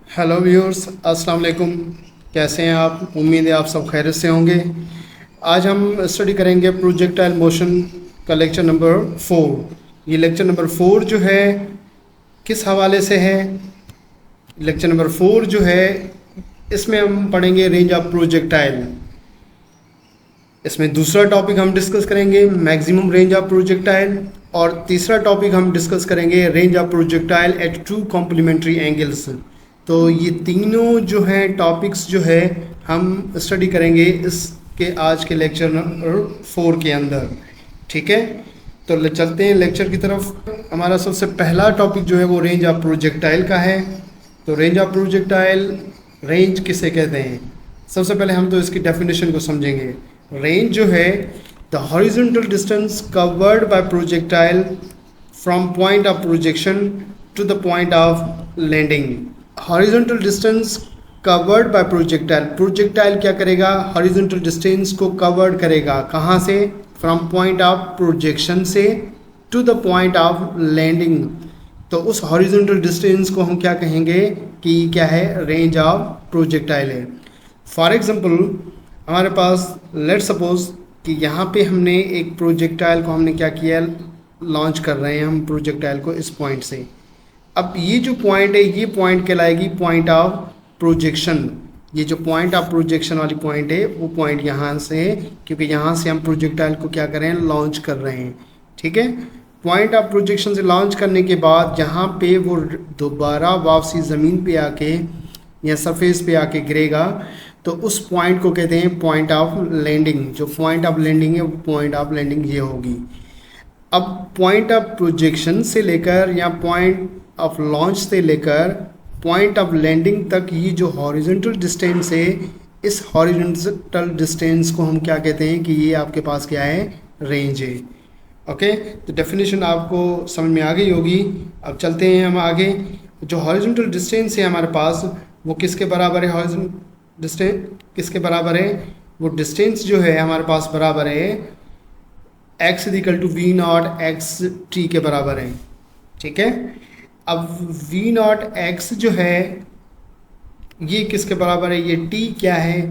Hello viewers, अस्सलाम वालेकुम। कैसे हैं आप? उम्मीद है आप सब खैरियत से होंगे। आज हम स्टडी करेंगे प्रोजेक्टाइल मोशन का लेक्चर नंबर 4। ये लेक्चर नंबर 4 जो है किस हवाले से है? लेक्चर नंबर 4 जो है इसमें हम पढ़ेंगे रेंज ऑफ प्रोजेक्टाइल। इसमें दूसरा टॉपिक हम डिस्कस करेंगे मैक्सिमम रेंज ऑफ प्रोजेक्टाइल, और तीसरा टॉपिक हम डिस्कस करेंगे range of projectile at two complementary angles. तो ये तीनों जो हैं टॉपिक्स जो है हम स्टडी करेंगे इसके आज के लेक्चर नंबर 4 के अंदर। ठीक है, तो चलते हैं लेक्चर की तरफ। हमारा सबसे पहला टॉपिक जो है वो रेंज ऑफ प्रोजेक्टाइल का है। तो रेंज ऑफ प्रोजेक्टाइल, रेंज किसे कहते हैं? सबसे पहले हम तो इसकी डेफिनेशन को समझेंगे। रेंज जो है the horizontal distance covered by projectile from point of projection to the point of landing. Horizontal distance covered by projectile, projectile क्या करेगा? हॉरिजॉन्टल डिस्टेंस को कवर्ड करेगा। कहाँ से? फ्रॉम पॉइंट ऑफ प्रोजेक्शन से to the point of landing. तो उस horizontal distance को हम क्या कहेंगे कि क्या है? रेंज ऑफ प्रोजेक्टाइल है। फॉर एग्जांपल हमारे पास लेट्स सपोज कि यहाँ पे हमने एक प्रोजेक्टाइल को हमने क्या किया, लॉन्च कर रहे हैं हम प्रोजेक्टाइल को इस पॉइंट से। अब ये जो पॉइंट है ये पॉइंट कहलाएगी पॉइंट ऑफ प्रोजेक्शन। ये जो पॉइंट ऑफ प्रोजेक्शन वाली पॉइंट है वो पॉइंट यहाँ से है, क्योंकि यहाँ से हम प्रोजेक्टाइल को क्या कर रहे हैं? लॉन्च कर रहे हैं। ठीक है, पॉइंट ऑफ प्रोजेक्शन से लॉन्च करने के बाद जहाँ पे वो दोबारा वापसी ज़मीन पे आके या सरफेस पे आके गिरेगा तो उस पॉइंट को कहते हैं पॉइंट ऑफ लैंडिंग। जो पॉइंट ऑफ लैंडिंग है वो पॉइंट ऑफ लैंडिंग ये होगी। अब पॉइंट ऑफ प्रोजेक्शन से लेकर या पॉइंट ऑफ लॉन्च से लेकर पॉइंट ऑफ लैंडिंग तक ये जो हॉरिजॉन्टल डिस्टेंस है, इस हॉरिजॉन्टल डिस्टेंस को हम क्या कहते हैं कि ये आपके पास क्या है? रेंज है। ओके, तो डेफिनेशन आपको समझ में आ गई होगी। अब चलते हैं हम आगे। जो हॉरिजॉन्टल डिस्टेंस है हमारे पास वो किसके बराबर है? हॉरिजॉन्टल डिस्टेंस किसके बराबर है? वो डिस्टेंस जो है हमारे पास बराबर है x equal to V naught X T के बराबर है। ठीक है, अब वी नॉट एक्स जो है ये किसके बराबर है? ये t क्या है?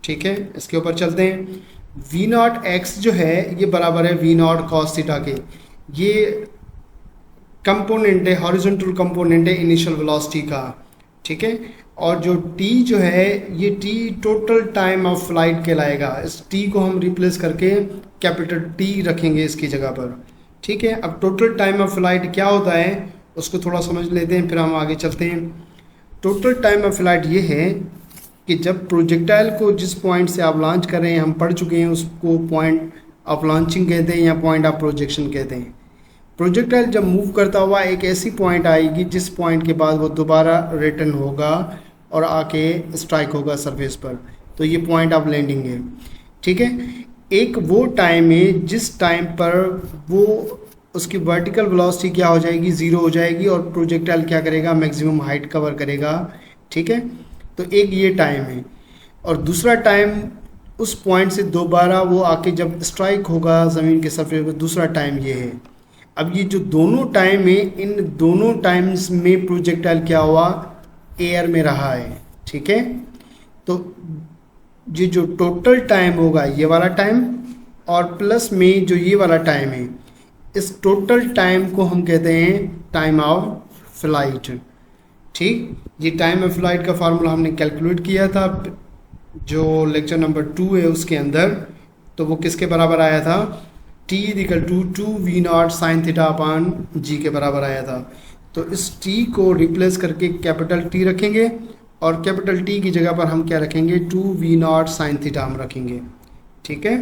ठीक है, इसके ऊपर चलते हैं। वी नॉट एक्स जो है ये बराबर है वी नॉट कॉस थीटा के। ये कंपोनेंट है, हॉरिजॉन्टल कंपोनेंट है इनिशियल वेलोसिटी का। ठीक है, और जो t जो है ये t total time of flight कहलाएगा। इस t को हम रिप्लेस करके कैपिटल T रखेंगे इसकी जगह पर। ठीक है, अब टोटल टाइम ऑफ फ्लाइट क्या होता है उसको थोड़ा समझ लेते हैं, फिर हम आगे चलते हैं। टोटल टाइम ऑफ फ्लाइट ये है कि जब प्रोजेक्टाइल को जिस पॉइंट से आप लॉन्च कर रहे हैं, हम पढ़ चुके हैं, उसको पॉइंट ऑफ लॉन्चिंग कहते हैं या पॉइंट ऑफ प्रोजेक्शन कहते हैं। प्रोजेक्टाइल जब मूव करता हुआ एक ऐसी पॉइंट आएगी जिस पॉइंट के बाद वो दोबारा रिटर्न होगा और आके स्ट्राइक होगा सरफेस पर, तो ये पॉइंट ऑफ लैंडिंग है। ठीक है, एक वो टाइम है जिस टाइम पर वो उसकी वर्टिकल वेलोसिटी क्या हो जाएगी? ज़ीरो हो जाएगी और प्रोजेक्टाइल क्या करेगा? मैक्सिमम हाइट कवर करेगा। ठीक है, तो एक ये टाइम है, और दूसरा टाइम उस पॉइंट से दोबारा वो आके जब स्ट्राइक होगा ज़मीन के सरफेस पर, दूसरा टाइम ये है। अब ये जो दोनों टाइम है, इन दोनों टाइम्स में प्रोजेक्टाइल क्या हुआ? एयर में रहा है। ठीक है, तो ये जो टोटल टाइम होगा ये वाला टाइम और प्लस में जो ये वाला टाइम है, इस टोटल टाइम को हम कहते हैं टाइम ऑफ फ्लाइट। ठीक, ये टाइम ऑफ फ्लाइट का फार्मूला हमने कैलकुलेट किया था जो लेक्चर नंबर 2 है उसके अंदर। तो वो किसके बराबर आया था? t equal to 2v naught sine theta upon g के बराबर आया था। तो इस t को रिप्लेस करके कैपिटल T रखेंगे और कैपिटल T की जगह पर हम क्या रखेंगे? 2v नॉट साइन थीटा हम रखेंगे। ठीक है,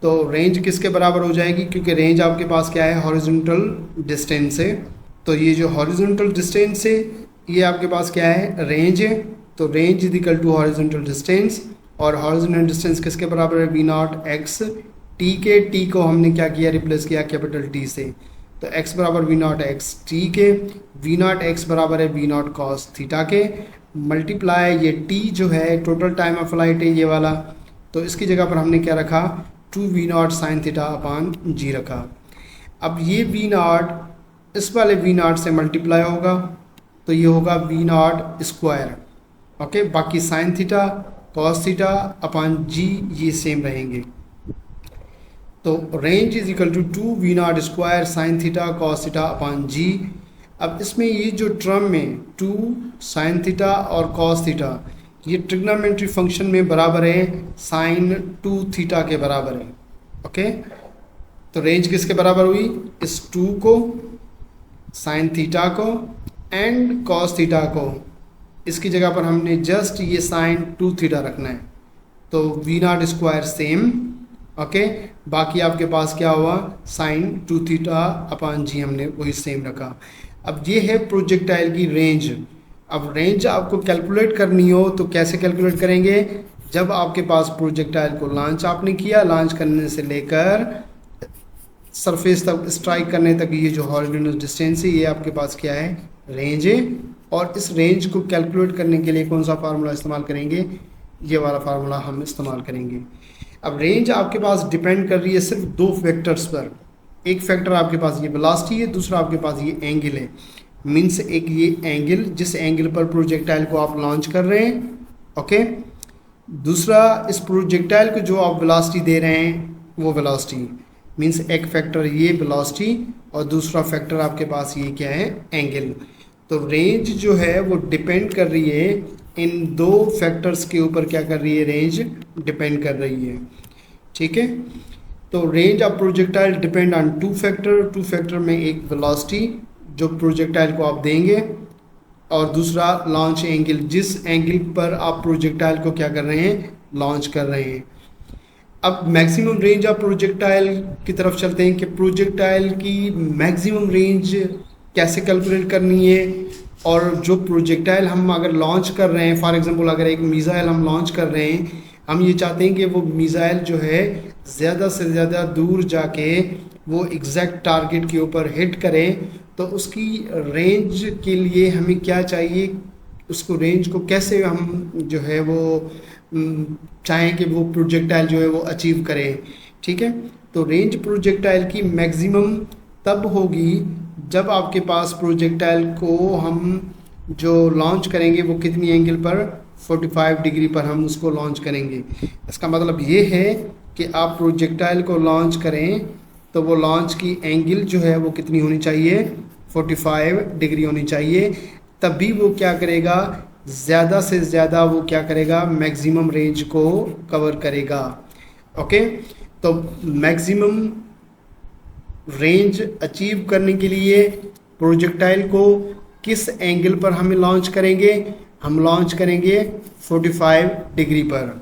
तो रेंज किसके बराबर हो जाएगी? क्योंकि रेंज आपके पास क्या है? हॉरिजॉन्टल डिस्टेंस है। तो ये जो हॉरिजॉन्टल डिस्टेंस है ये आपके पास क्या है? रेंज है। तो range is equal to horizontal distance, और हॉरिजॉन्टल डिस्टेंस किसके बराबर है? वी नॉट एक्स टी के। टी को हमने क्या किया? रिप्लेस किया कैपिटल T से। तो x बराबर वी नॉट एक्स टी के, वी नॉट एक्स बराबर है वी नॉट कॉस थीटा के, मल्टीप्लाई ये t जो है टोटल टाइम ऑफ फ्लाइट है ये वाला, तो इसकी जगह पर हमने क्या रखा? 2v naught sine theta upon g रखा। अब ये वी नॉट इस वाले वी नॉट से मल्टीप्लाई होगा तो ये होगा वी नॉट स्क्वायर। ओके, बाकी sine theta cos theta upon g ये सेम रहेंगे। तो range is equal to 2v0 sine theta cos theta upon g. अब इसमें ये जो टर्म में 2 साइन थीटा और कॉस थीटा ये ट्रिग्नोमेट्री फंक्शन में बराबर है साइन 2 थीटा के बराबर है। ओके, तो रेंज किसके बराबर हुई, इस 2 को, साइन थीटा को एंड कॉस थीटा को। इसकी जगह पर हमने जस्ट ये साइन 2 थीटा रखना है, तो v0 सेम। ओके, बाकी आपके पास क्या हुआ, साइन 2 थीटा अपॉन जी हमने वही सेम रखा। अब ये है प्रोजेक्टाइल की रेंज। अब रेंज आपको कैलकुलेट करनी हो तो कैसे कैलकुलेट करेंगे, जब आपके पास प्रोजेक्टाइल को लॉन्च आपने किया, लॉन्च करने से लेकर सरफेस तक स्ट्राइक करने तक ये जो हॉरिजॉन्टल डिस्टेंस है ये आपके पास क्या है, रेंज है। और इस रेंज को कैलकुलेट करने के लिए कौन सा फार्मूला इस्तेमाल करेंगे, ये वाला फार्मूला हम इस्तेमाल करेंगे। अब रेंज आपके पास डिपेंड कर रही है सिर्फ 2 फैक्टर्स पर। एक फैक्टर आपके पास ये वेलोसिटी है, दूसरा आपके पास ये एंगल है। मीन्स एक ये एंगल जिस एंगल पर प्रोजेक्टाइल को आप लॉन्च कर रहे हैं, ओके। दूसरा इस प्रोजेक्टाइल को जो आप वेलोसिटी दे रहे हैं वो वेलोसिटी। मीन्स एक फैक्टर ये वेलोसिटी और दूसरा फैक्टर आपके पास ये क्या है, एंगल। तो रेंज जो है वो डिपेंड कर रही है इन 2 फैक्टर्स के ऊपर। क्या कर रही है, रेंज डिपेंड कर रही है, ठीक है। तो range of projectile depend on 2 factor में एक वेलोसिटी जो प्रोजेक्टाइल को आप देंगे और दूसरा लॉन्च एंगल जिस एंगल पर आप प्रोजेक्टाइल को क्या कर रहे हैं, लॉन्च कर रहे हैं। अब मैक्सिमम रेंज ऑफ प्रोजेक्टाइल की तरफ चलते हैं कि प्रोजेक्टाइल की मैक्सिमम रेंज कैसे कैलकुलेट करनी है। और जो प्रोजेक्टाइल हम अगर लॉन्च कर रहे हैं, फॉर एग्जांपल अगर एक मिसाइल हम लॉन्च कर रहे हैं, हम ये चाहते हैं कि वो मिसाइल जो है ज़्यादा से ज़्यादा दूर जाके वो एग्जैक्ट टारगेट के ऊपर हिट करें, तो उसकी रेंज के लिए हमें क्या चाहिए, उसको रेंज को कैसे हम जो है वो चाहें कि वो प्रोजेक्टाइल जो है वो अचीव करें, ठीक है। तो रेंज प्रोजेक्टाइल की मैक्सिमम तब होगी जब आपके पास प्रोजेक्टाइल को हम जो लॉन्च करेंगे वो कितनी एंगल पर, 45 डिग्री पर हम उसको लॉन्च करेंगे। इसका मतलब ये है कि आप प्रोजेक्टाइल को लॉन्च करें तो वो लॉन्च की एंगल जो है वो कितनी होनी चाहिए, 45 डिग्री होनी चाहिए। तभी वो क्या करेगा, ज़्यादा से ज़्यादा वो क्या करेगा, मैक्सिमम रेंज को कवर करेगा। ओके, तो मैक्सिमम रेंज अचीव करने के लिए प्रोजेक्टाइल को किस एंगल पर हमें लॉन्च करेंगे, हम लॉन्च करेंगे 45 डिग्री पर।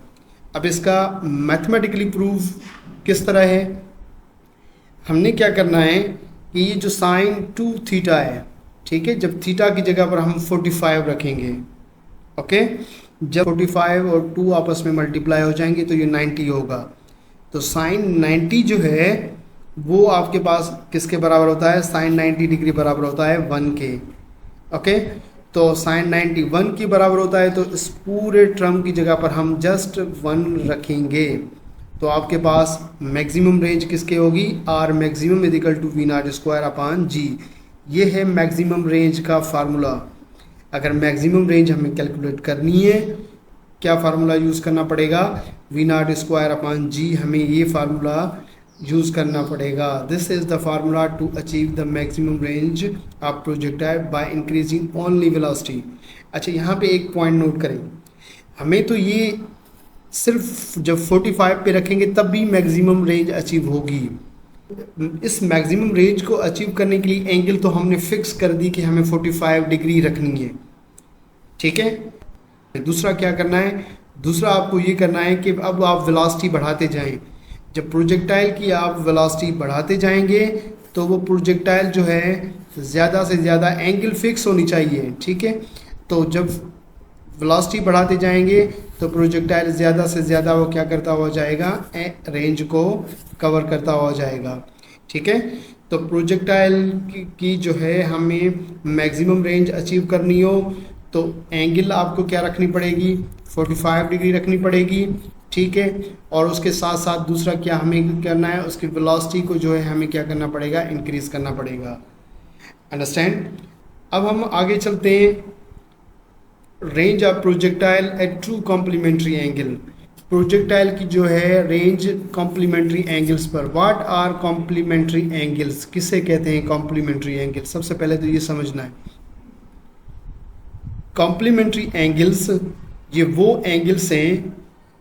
अब इसका मैथमेटिकली प्रूफ किस तरह है, हमने क्या करना है कि ये जो साइन 2 थीटा है, ठीक है, जब थीटा की जगह पर हम 45 रखेंगे, ओके, जब 45 और 2 आपस में मल्टीप्लाई हो जाएंगे तो ये 90 होगा। तो साइन 90 जो है वो आपके पास किसके बराबर होता है, साइन 90 डिग्री बराबर होता है 1 के। ओके, तो साइन 90 1 के बराबर होता है, तो इस पूरे टर्म की जगह पर हम जस्ट 1 रखेंगे। तो आपके पास मैक्सिमम रेंज किसके होगी, R maximum is equal to v0 upon g. ये है मैक्सिमम रेंज का फार्मूला। अगर मैक्सिमम रेंज हमें कैलकुलेट करनी है, क्या फार्मूला यूज़ करना पड़ेगा, v0 अपॉन जी, हमें ये फार्मूला यूज़ करना पड़ेगा। This is the formula to achieve the maximum range of projectile by increasing only velocity. अच्छा, यहाँ पे एक पॉइंट नोट करें, हमें तो ये सिर्फ जब 45 पे रखेंगे तब भी मैक्सिमम रेंज अचीव होगी। इस मैक्सिमम रेंज को अचीव करने के लिए एंगल तो हमने फिक्स कर दी कि हमें 45 डिग्री रखनी है, ठीक है। दूसरा क्या करना है, दूसरा आपको ये करना है कि अब आप वेलोसिटी बढ़ाते जाएं। जब प्रोजेक्टाइल की आप वेलोसिटी बढ़ाते जाएंगे तो वो प्रोजेक्टाइल जो है ज़्यादा से ज़्यादा एंगल फिक्स होनी चाहिए, ठीक है। तो जब वेलोसिटी बढ़ाते जाएंगे तो प्रोजेक्टाइल ज़्यादा से ज़्यादा वो क्या करता हुआ जाएगा, रेंज को कवर करता हुआ जाएगा, ठीक है। तो प्रोजेक्टाइल की जो है हमें मैक्सिमम रेंज अचीव करनी हो तो एंगल आपको क्या रखनी पड़ेगी, 45 डिग्री रखनी पड़ेगी, ठीक है। और उसके साथ साथ दूसरा क्या हमें करना है, उसकी वेलोसिटी को जो है हमें क्या करना पड़ेगा, इंक्रीज़ करना पड़ेगा। अंडरस्टैंड। अब हम आगे चलते हैं। Range of projectile at two complementary angle, projectile की जो है रेंज कॉम्प्लीमेंट्री एंगल्स पर। व्हाट आर कॉम्प्लीमेंट्री एंगल्स, किसे कहते हैं कॉम्प्लीमेंट्री एंगल? सबसे पहले तो ये समझना है, कॉम्प्लीमेंट्री एंगल्स ये वो एंगल्स हैं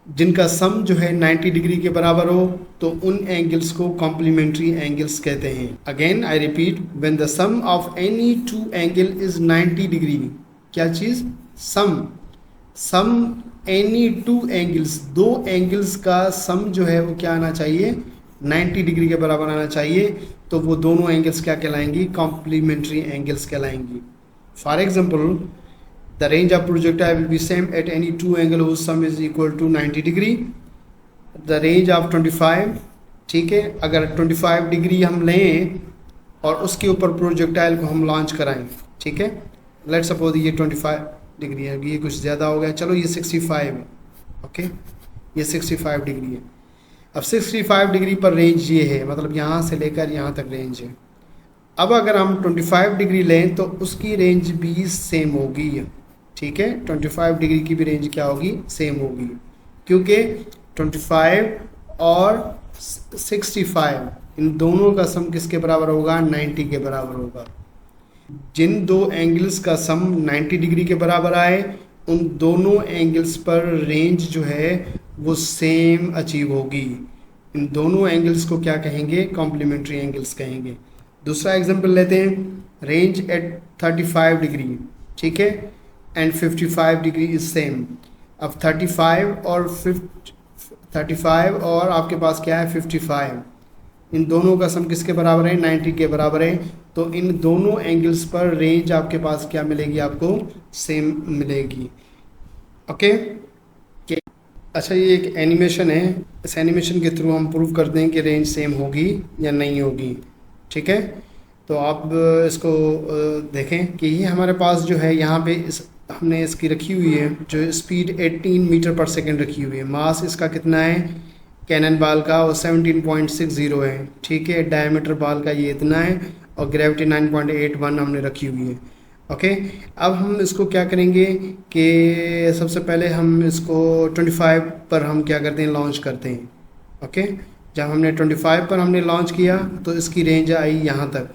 जिनका सम जो है 90 डिग्री के बराबर हो, तो उन एंगल्स को कॉम्प्लीमेंट्री एंगल्स कहते हैं। Again I repeat, when the sum of any two angle is 90 degree, क्या चीज? सम एनी टू एंगल्स, दो एंगल्स का सम जो है वो क्या आना चाहिए? 90 डिग्री के बराबर आना चाहिए, तो वो दोनों एंगल्स क्या कहलाएंगी? कॉम्प्लीमेंट्री एंगल्स कहलाएंगी। For example, the range of projectile will be same at any two angle whose sum is equal to 90 degree. The range of 25, ठीक है, अगर 25 डिग्री हम लें और उसके ऊपर प्रोजेक्टाइल को हम लॉन्च कराएं, ठीक है, लेट सपोज ये 25 डिग्री है, ये कुछ ज़्यादा हो गया, चलो ये 65 है, ओके, ये 65 डिग्री है। अब 65 डिग्री पर रेंज ये है, मतलब यहाँ से लेकर यहाँ तक रेंज है। अब अगर हम 25 डिग्री लें तो उसकी रेंज भी सेम होगी, ठीक है, 25 डिग्री की भी रेंज क्या होगी? सेम होगी, क्योंकि 25 और 65 इन दोनों का सम किसके बराबर होगा? 90 के बराबर होगा। जिन दो एंगल्स का सम 90 डिग्री के बराबर आए, उन दोनों एंगल्स पर रेंज जो है वो सेम अचीव होगी। इन दोनों एंगल्स को क्या कहेंगे? कॉम्प्लीमेंट्री एंगल्स कहेंगे। दूसरा एग्जांपल लेते हैं, रेंज एट 35 डिग्री, ठीक है, एंड 55 डिग्री इज सेम। अब 35 और आपके पास क्या है? 55, इन दोनों का सम किसके बराबर है? 90 के बराबर है, तो इन दोनों एंगल्स पर रेंज आपके पास क्या मिलेगी? आपको सेम मिलेगी, ओके। अच्छा, ये एक एनिमेशन है, इस एनिमेशन के थ्रू हम प्रूव करते हैं कि रेंज सेम होगी या नहीं होगी, ठीक है। तो आप इसको देखें कि ये हमारे पास जो है यहाँ पे हमने इसकी रखी हुई है, जो स्पीड 18 मीटर पर सेकंड रखी हुई है। मास इसका कितना है कैनन बाल का? वो 17.60 है, ठीक है। डायमीटर बाल का ये इतना है, और ग्रेविटी 9.81 हमने रखी हुई है, ओके। अब हम इसको क्या करेंगे कि सबसे पहले हम इसको 25 पर हम क्या करते हैं? लॉन्च करते हैं, ओके। जब हमने 25 पर हमने लॉन्च किया तो इसकी रेंज आई यहाँ तक,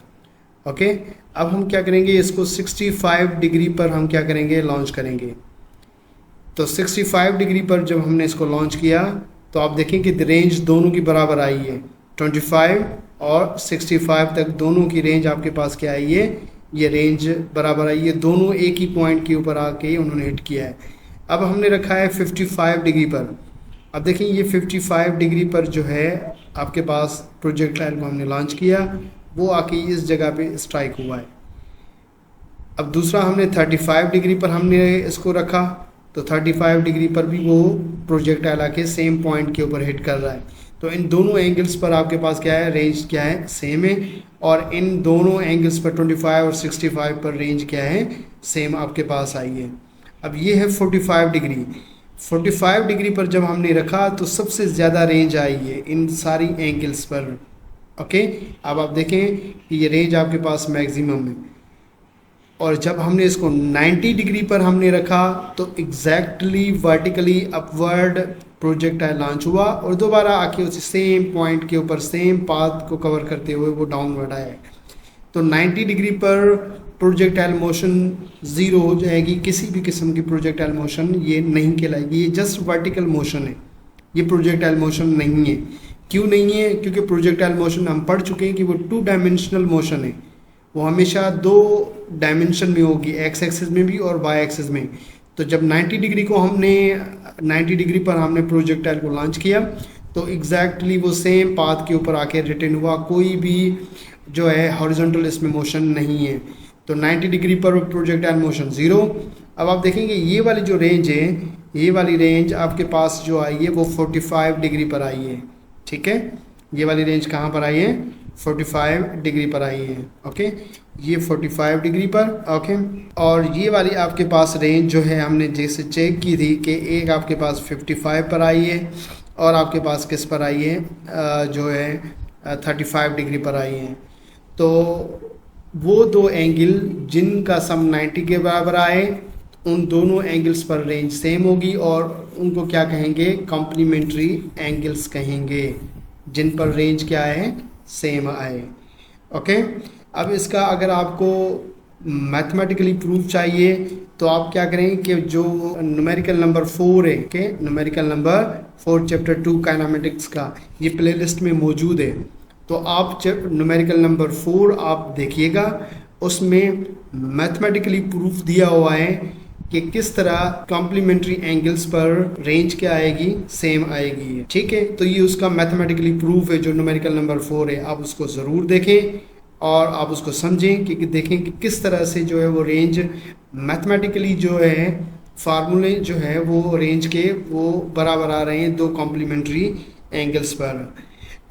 ओके। अब हम क्या करेंगे? इसको 65 डिग्री पर हम क्या करेंगे? लॉन्च करेंगे। तो 65 डिग्री पर जब हमने इसको लॉन्च किया तो आप देखें कि रेंज दोनों की बराबर आई है, 25 और 65 तक दोनों की रेंज आपके पास क्या आई है? ये रेंज बराबर आई है, दोनों एक ही पॉइंट के ऊपर आके उन्होंने हिट किया है। अब हमने रखा है 55 डिग्री पर। अब देखें ये 55 डिग्री पर जो है आपके पास प्रोजेक्टाइल को हमने लॉन्च किया, वो आके इस जगह पे स्ट्राइक हुआ है। अब दूसरा हमने 35 डिग्री पर हमने इसको रखा, तो 35 डिग्री पर भी वो प्रोजेक्टाइल आके सेम पॉइंट के ऊपर हिट कर रहा है। तो इन दोनों एंगल्स पर आपके पास क्या है? रेंज क्या है? सेम है। और इन दोनों एंगल्स पर 25 और 65 पर रेंज क्या है? सेम आपके पास आई है। अब ये है 45 डिग्री। 45 डिग्री पर जब हमने रखा तो सबसे ज़्यादा रेंज आई है इन सारी एंगल्स पर, ओके। अब आप देखें कि ये रेंज आपके पास मैक्सिमम है। और जब हमने इसको 90 डिग्री पर हमने रखा तो exactly vertically upward projectile launch हुआ और दोबारा आके उस सेम पॉइंट के ऊपर सेम पाथ को कवर करते हुए वो डाउनवर्ड आया। तो 90 डिग्री पर प्रोजेक्टाइल मोशन ज़ीरो हो जाएगी, किसी भी किस्म की प्रोजेक्टाइल मोशन ये नहीं कहलाएगी, ये जस्ट वर्टिकल मोशन है, ये प्रोजेक्टाइल मोशन नहीं है। क्यों नहीं है? क्योंकि प्रोजेक्टाइल मोशन हम पढ़ चुके हैं कि वो 2 डायमेंशनल मोशन है, वो हमेशा 2 डायमेंशन में होगी, एक्स एक्सिस में भी और वाई एक्सिस में। तो जब 90 डिग्री को हमने 90 डिग्री पर हमने प्रोजेक्टाइल को लॉन्च किया तो एग्जैक्टली वो सेम पाथ के ऊपर आके रिटर्न हुआ, कोई भी जो है हॉरिजॉन्टल इसमें मोशन नहीं है। तो 90 डिग्री पर प्रोजेक्टाइल मोशन ज़ीरो। अब आप देखेंगे ये वाली जो रेंज है, ये वाली रेंज आपके पास जो आई है वो 45 डिग्री पर आई है, ठीक है। ये वाली रेंज कहाँ पर आई है? 45 डिग्री पर आई है, ओके। ये 45 डिग्री पर, ओके। और ये वाली आपके पास रेंज जो है हमने जैसे चेक की थी कि एक आपके पास 55 पर आई है और आपके पास किस पर आई है, जो है 35 डिग्री पर आई है। तो वो 2 एंगल जिनका सम 90 के बराबर आए उन दोनों एंगल्स पर रेंज सेम होगी और उनको क्या कहेंगे, कॉम्प्लीमेंट्री एंगल्स कहेंगे, जिन पर रेंज क्या है, सेम आए। ओके, अब इसका अगर आपको मैथमेटिकली प्रूफ चाहिए तो आप क्या करें कि जो न्यूमेरिकल नंबर 4 है, के न्यूमेरिकल नंबर 4 चैप्टर 2 काइनेमेटिक्स का ये प्लेलिस्ट में मौजूद है, तो आप न्यूमेरिकल नंबर 4 आप देखिएगा, उसमें मैथमेटिकली प्रूफ दिया हुआ है कि किस तरह कॉम्प्लीमेंट्री एंगल्स पर रेंज क्या आएगी, सेम आएगी। ठीक है, तो ये उसका मैथमेटिकली प्रूफ है जो न्यूमेरिकल नंबर 4 है, आप उसको ज़रूर देखें और आप उसको समझें कि देखें कि किस तरह से जो है वो रेंज मैथमेटिकली जो है फार्मूले जो है वो रेंज के वो बराबर आ रहे हैं दो कॉम्प्लीमेंट्री एंगल्स पर।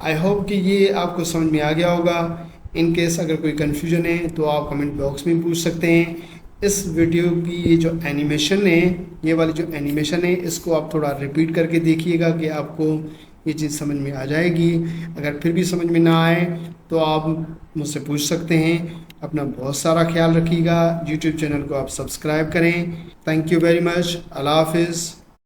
आई होप कि ये आपको समझ में आ गया होगा। इन केस अगर कोई कन्फ्यूजन है तो आप कमेंट बॉक्स में पूछ सकते हैं। इस वीडियो की ये जो एनिमेशन है, ये वाली जो एनिमेशन है, इसको आप थोड़ा रिपीट करके देखिएगा कि आपको ये चीज़ समझ में आ जाएगी। अगर फिर भी समझ में ना आए तो आप मुझसे पूछ सकते हैं। अपना बहुत सारा ख्याल रखिएगा। यूट्यूब चैनल को आप सब्सक्राइब करें। Thank you very much. अल्लाह हाफिज़।